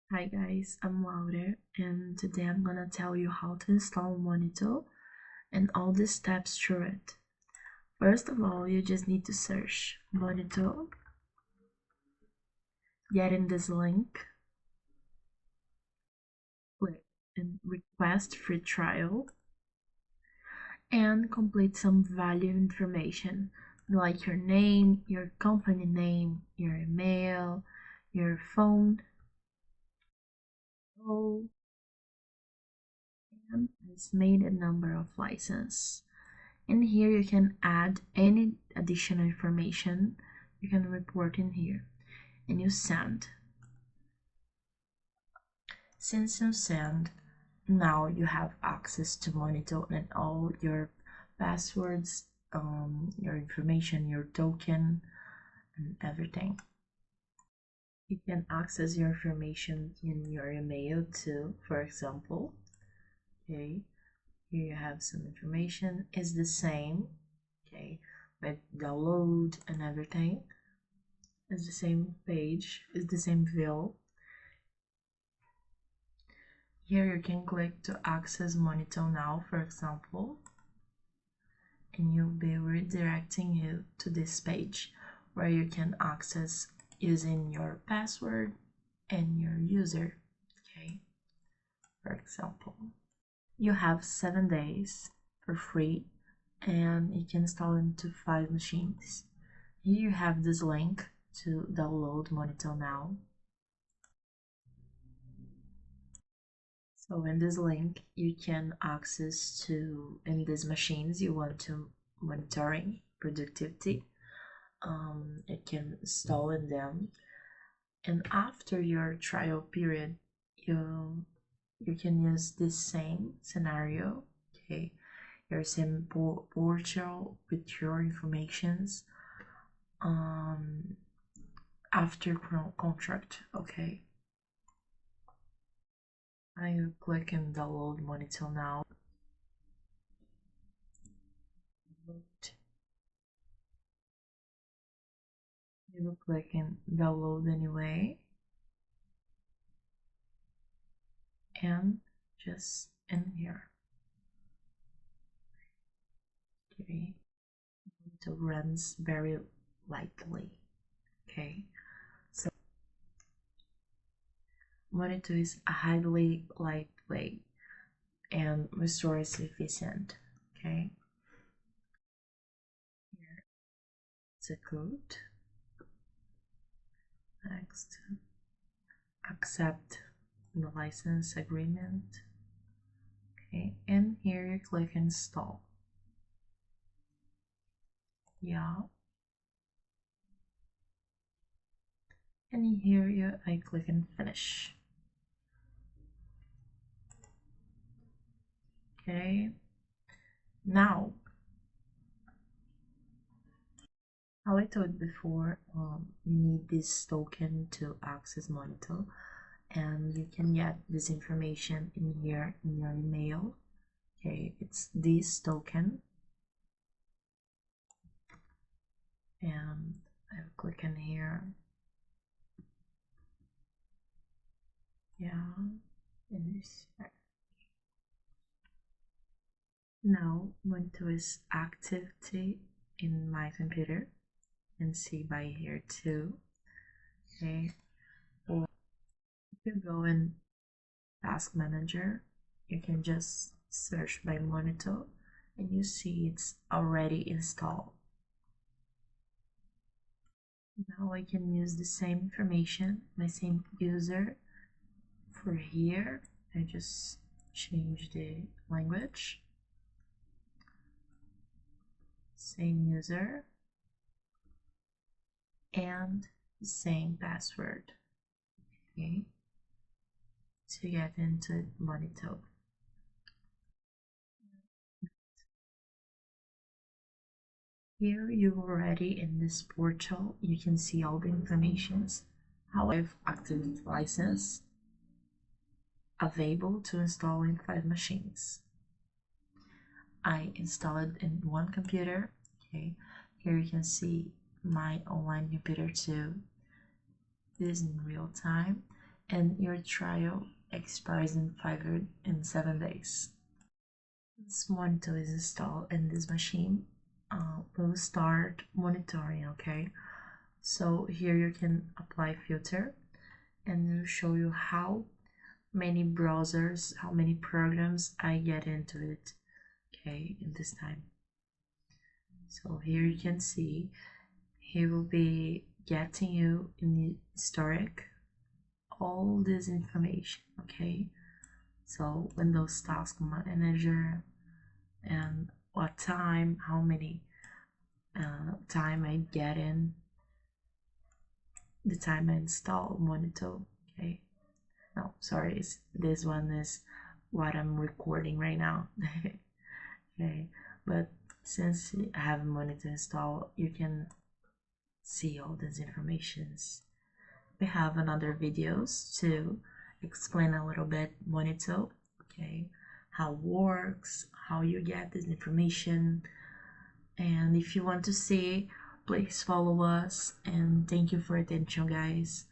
Hi guys, I'm Laura and today I'm gonna tell you how to install Monitoo and all the steps through it. First of all, you just need to search Monitoo, get in this link, click and request free trial, and complete some value information like your name, your company name, your email, your phone, and estimated number of license. In here you can add any additional information. You can report in here and you send. Since you send, now you have access to monitor and all your passwords, your information, your token, and everything. You can access your information in your email too, for example. Okay, here you have some information. It's the same, okay, with download and everything. It's the same page, it's the same view. Here you can click to access Monitoo now, for example, and you'll be redirecting you to this page where you can access using your password and your user. Okay, for example, you have 7 days for free and you can install into 5 machines. Here you have this link to download Monitoo now. So in this link, you can access to in these machines you want to monitoring productivity. You can install in them, and after your trial period, you can use this same scenario. Okay, your same portal with your informations. After contract, okay. I will click and download Monitoo now. You will click and download anyway, and just in here. Okay, it runs very lightly. Okay, so Monitoo is a highly lightweight and resource efficient. Okay, here it's a code. Next, accept the license agreement. Okay, and here you click install. Yeah, and here I click and finish. Okay, now how I told before, you need this token to access Monitoo, and you can get this information in here in your email. Okay, it's this token, and I'll click in here. Yeah, and this. Now Monitoo is activity in my computer. You can see by here too. Okay, or if you go in Task Manager, you can just search by Monitoo and you see it's already installed. Now I can use the same information, my same user for here. I just change the language. Same user and the same password. Okay, to get into Monitoo. Here you're already in this portal. You can see all the informations. How I've active license available to install in 5 machines. I installed in one computer. Okay, here you can see my online computer too. This is in real time. and your trial expires in 7 days. Once Monitoo is installed in this machine, we'll start monitoring. Okay, so here you can apply filter, and it'll show you how many browsers, how many programs I get into it. Okay, in this time. So here you can see he will be getting you in the historic all this information. Okay, so Windows Task Manager and what time, how many time I get in, the time I install Monitoo. Okay, no, sorry, this one is what I'm recording right now. Okay, but since I have Monitoo installed, you can see all these informations. We have another videos to explain a little bit Monitoo, okay, how it works, how you get this information. And if you want to see, please follow us, and thank you for attention, guys.